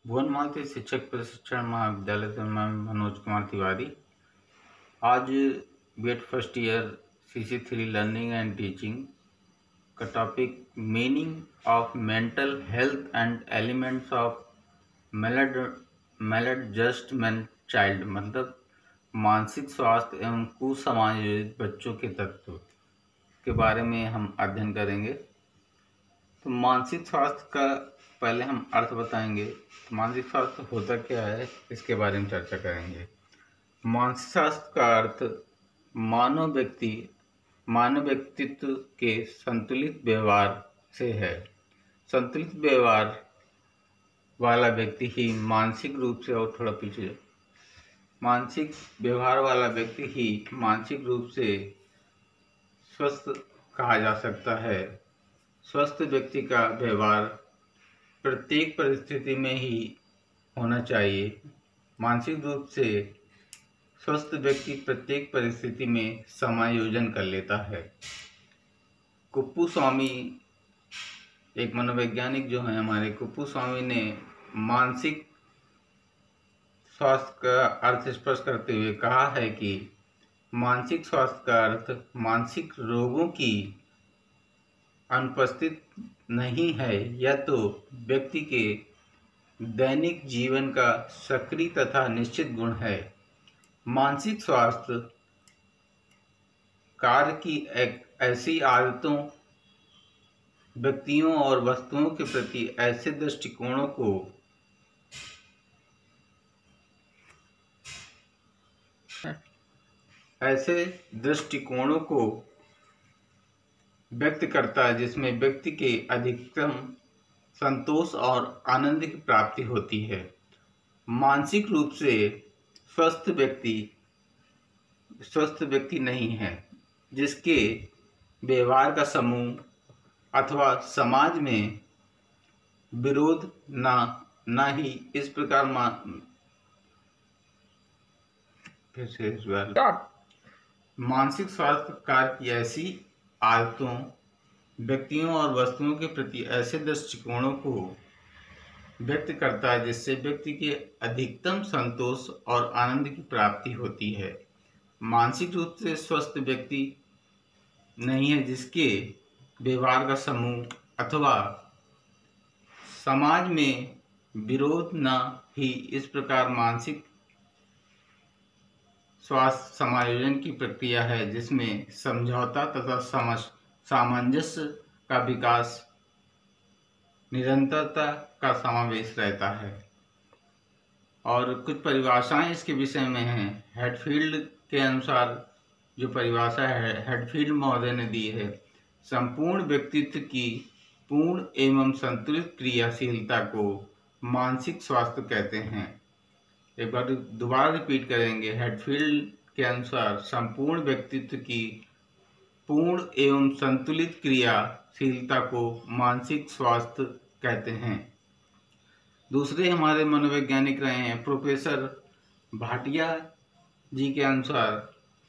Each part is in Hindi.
भुवन मालती शिक्षक प्रशिक्षण महाविद्यालय से मैं मनोज कुमार तिवारी। आज BEd first year CC3 learning and teaching का topic meaning of mental health and elements of maladjustment child, मतलब मानसिक स्वास्थ्य एवं कुसमायोजित बच्चों के तत्व के बारे में हम अध्ययन करेंगे। तो मानसिक स्वास्थ्य का पहले हम अर्थ बताएंगे। तो मानसिक स्वास्थ्य होता क्या है, इसके बारे में चर्चा करेंगे। मानसिक स्वास्थ्य का अर्थ मानव व्यक्तित्व के संतुलित व्यवहार से है। संतुलित व्यवहार वाला व्यक्ति ही मानसिक रूप से, और थोड़ा पीछे, मानसिक व्यवहार वाला व्यक्ति ही मानसिक रूप से स्वस्थ कहा जा सकता है। स्वस्थ व्यक्ति का व्यवहार प्रत्येक परिस्थिति में ही होना चाहिए। मानसिक रूप से स्वस्थ व्यक्ति प्रत्येक परिस्थिति में समायोजन कर लेता है। कुप्पुस्वामी, एक मनोवैज्ञानिक जो हैं हमारे, कुप्पुस्वामी ने मानसिक स्वास्थ्य का अर्थ स्पष्ट करते हुए कहा है कि मानसिक स्वास्थ्य का अर्थ मानसिक रोगों की अनुपस्थित नहीं है, यह तो व्यक्ति के दैनिक जीवन का सक्रिय तथा निश्चित गुण है। मानसिक स्वास्थ्य कार्य की एक ऐसी आदतों, व्यक्तियों और वस्तुओं के प्रति ऐसे दृष्टिकोणों को व्यक्त करता है जिसमें व्यक्ति के अधिकतम संतोष और आनंद की प्राप्ति होती है। मानसिक रूप से स्वस्थ व्यक्ति नहीं है जिसके व्यवहार का समूह अथवा समाज में विरोध ना ही इस प्रकार मानसिक स्वास्थ्य कार्य की ऐसी आदतों, व्यक्तियों और वस्तुओं के प्रति ऐसे दृष्टिकोणों को व्यक्त करता है जिससे व्यक्ति के अधिकतम संतोष और आनंद की प्राप्ति होती है। मानसिक रूप से स्वस्थ व्यक्ति नहीं है जिसके व्यवहार का समूह अथवा समाज में विरोध न ही इस प्रकार मानसिक स्वास्थ्य समायोजन की प्रक्रिया है जिसमें समझौता तथा सामंजस्य का विकास, निरंतरता का समावेश रहता है। और कुछ परिभाषाएं इसके विषय में हैं। हेडफील्ड के अनुसार जो परिभाषा है, हेडफील्ड महोदय ने दी है, संपूर्ण व्यक्तित्व की पूर्ण एवं संतुलित क्रियाशीलता को मानसिक स्वास्थ्य कहते हैं। एक बार दोबारा रिपीट करेंगे। हेडफील्ड के अनुसार संपूर्ण व्यक्तित्व की पूर्ण एवं संतुलित क्रियाशीलता को मानसिक स्वास्थ्य कहते हैं। दूसरे हमारे मनोवैज्ञानिक रहे हैं प्रोफेसर भाटिया जी के अनुसार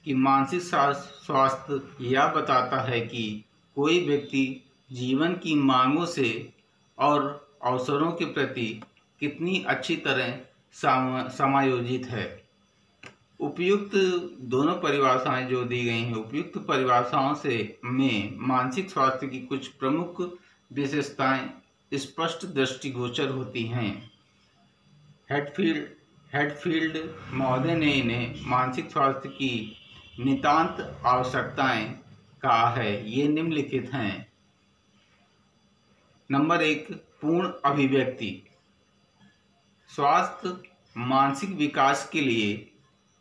कि मानसिक स्वास्थ्य यह बताता है कि कोई व्यक्ति जीवन की मांगों से और अवसरों के प्रति कितनी अच्छी तरह समायोजित है। उपयुक्त दोनों परिभाषाएं जो दी गई हैं, उपयुक्त परिभाषाओं में मानसिक स्वास्थ्य की कुछ प्रमुख विशेषताएं स्पष्ट दृष्टिगोचर होती हैं। हेडफील्ड महोदय ने इन्हें मानसिक स्वास्थ्य की नितांत आवश्यकताएं कहा है। ये निम्नलिखित हैं। नंबर 1, पूर्ण अभिव्यक्ति। स्वास्थ्य मानसिक विकास के लिए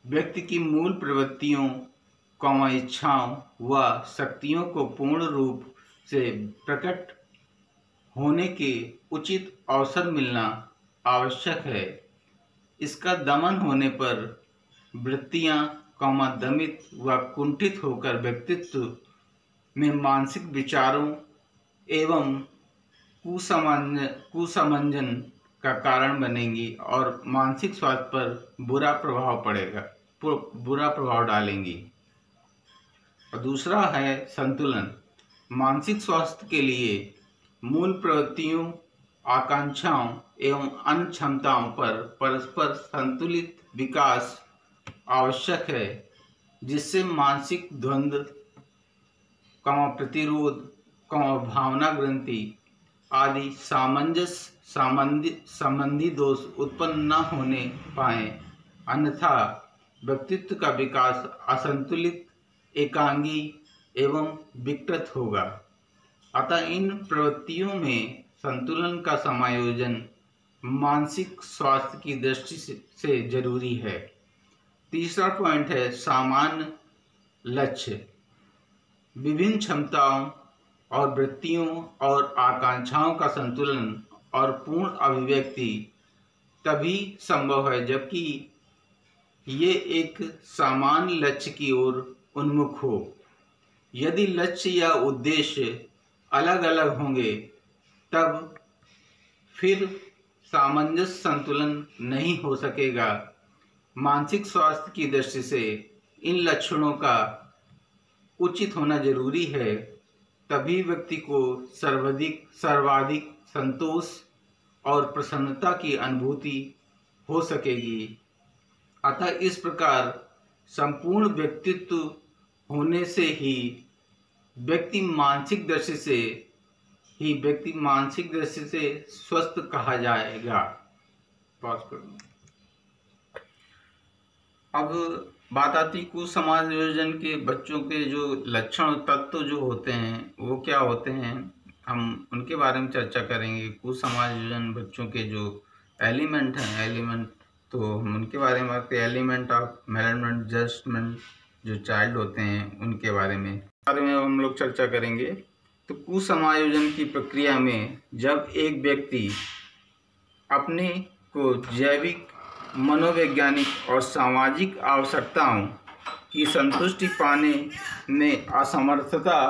व्यक्ति की मूल प्रवृत्तियों, इच्छाओं व शक्तियों को पूर्ण रूप से प्रकट होने के उचित अवसर मिलना आवश्यक है। इसका दमन होने पर वृत्तियां दमित व कुंठित होकर व्यक्तित्व में मानसिक विचारों एवं कुसमंजन का कारण बनेंगी और मानसिक स्वास्थ्य पर बुरा प्रभाव डालेंगी। और दूसरा है संतुलन। मानसिक स्वास्थ्य के लिए मूल प्रवृत्तियों आकांक्षाओं एवं अन्य क्षमताओं पर परस्पर संतुलित विकास आवश्यक है, जिससे मानसिक द्वंद्व, प्रतिरोध, भावना ग्रंथि आदि संबंधी दोष उत्पन्न न होने पाए, अन्यथा व्यक्तित्व का विकास असंतुलित, एकांगी एवं विकृत होगा। अतः इन प्रवृत्तियों में संतुलन का समायोजन मानसिक स्वास्थ्य की दृष्टि से जरूरी है। तीसरा पॉइंट है सामान्य लक्ष्य। विभिन्न क्षमताओं और वृत्तियों और आकांक्षाओं का संतुलन और पूर्ण अभिव्यक्ति तभी संभव है जबकि ये एक सामान्य लक्ष्य की ओर उन्मुख हो। यदि लक्ष्य या उद्देश्य अलग अलग होंगे तब फिर सामंजस्य संतुलन नहीं हो सकेगा। मानसिक स्वास्थ्य की दृष्टि से इन लक्षणों का उचित होना जरूरी है, तभी व्यक्ति को सर्वाधिक संतोष और प्रसन्नता की अनुभूति हो सकेगी। अतः इस प्रकार संपूर्ण व्यक्तित्व होने से ही व्यक्ति मानसिक दृष्टि से स्वस्थ कहा जाएगा। पॉज कर दो। अब बात आती कुसमायोजन के बच्चों के जो लक्षण तत्व जो होते हैं वो क्या होते हैं, हम उनके बारे में चर्चा करेंगे। कुसमायोजन बच्चों के जो एलिमेंट हैं, तो हम उनके बारे में बात करें। एलिमेंट ऑफ मैनेजमेंट जजमेंट जो चाइल्ड होते हैं उनके बारे में हम लोग चर्चा करेंगे। तो कुसमायोजन की प्रक्रिया में जब एक व्यक्ति अपने को जैविक, मनोवैज्ञानिक और सामाजिक आवश्यकताओं की संतुष्टि पाने में असमर्थता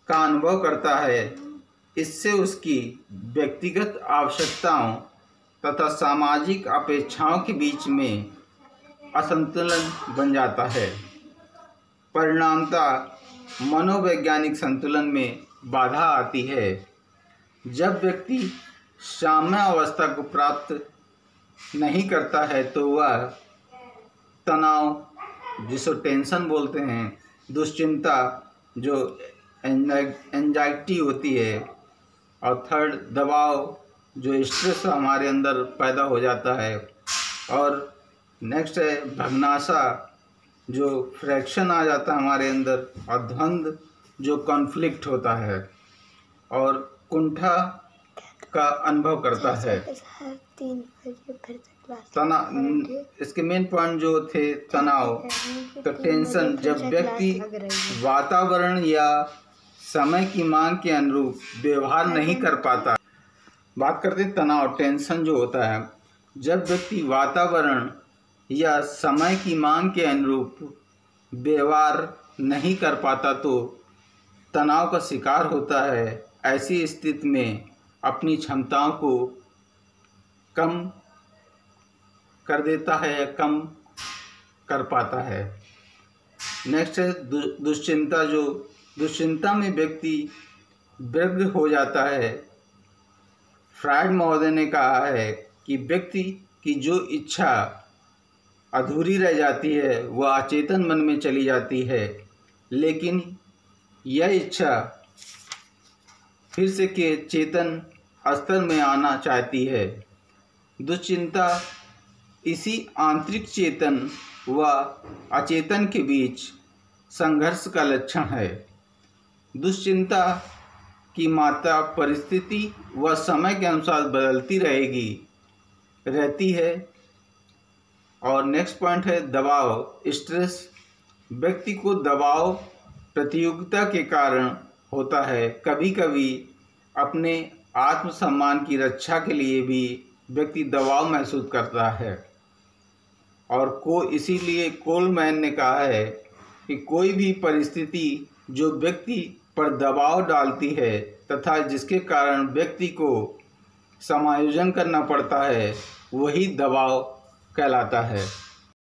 का अनुभव करता है, इससे उसकी व्यक्तिगत आवश्यकताओं तथा सामाजिक अपेक्षाओं के बीच में असंतुलन बन जाता है। परिणामतः मनोवैज्ञानिक संतुलन में बाधा आती है। जब व्यक्ति साम्य अवस्था को प्राप्त नहीं करता है तो वह तनाव, जिसको टेंशन बोलते हैं, दुश्चिंता जो एंजाइटी होती है, और थर्ड दबाव जो स्ट्रेस हमारे अंदर पैदा हो जाता है, और नेक्स्ट है भग्नाशा जो फ्रैक्शन आ जाता है हमारे अंदर, और द्वंद्व जो कॉन्फ्लिक्ट होता है, और कुंठा का अनुभव करता है। तनाव, इसके मेन पॉइंट जो थे तनाव, तो टेंशन, जब व्यक्ति वातावरण या समय की मांग के अनुरूप व्यवहार नहीं कर पाता। बात करते तनाव, टेंशन जो होता है, जब व्यक्ति वातावरण या समय की मांग के अनुरूप व्यवहार नहीं कर पाता तो तनाव का शिकार होता है। ऐसी स्थिति में अपनी क्षमताओं को कम कर देता है या कम कर पाता है। नेक्स्ट है दुश्चिंता, जो दुश्चिंता में व्यक्ति व्यग्र हो जाता है। फ्रायड महोदय ने कहा है कि व्यक्ति की जो इच्छा अधूरी रह जाती है वह अचेतन मन में चली जाती है, लेकिन यह इच्छा फिर से के चेतन स्तर में आना चाहती है। दुश्चिंता इसी आंतरिक चेतन व अचेतन के बीच संघर्ष का लक्षण है। दुश्चिंता की मात्रा परिस्थिति व समय के अनुसार बदलती रहती है। और नेक्स्ट पॉइंट है दबाव, स्ट्रेस। व्यक्ति को दबाव प्रतियोगिता के कारण होता है। कभी कभी अपने आत्मसम्मान की रक्षा के लिए भी व्यक्ति दबाव महसूस करता है। और इसीलिए कोलमैन ने कहा है कि कोई भी परिस्थिति जो व्यक्ति पर दबाव डालती है तथा जिसके कारण व्यक्ति को समायोजन करना पड़ता है, वही दबाव कहलाता है।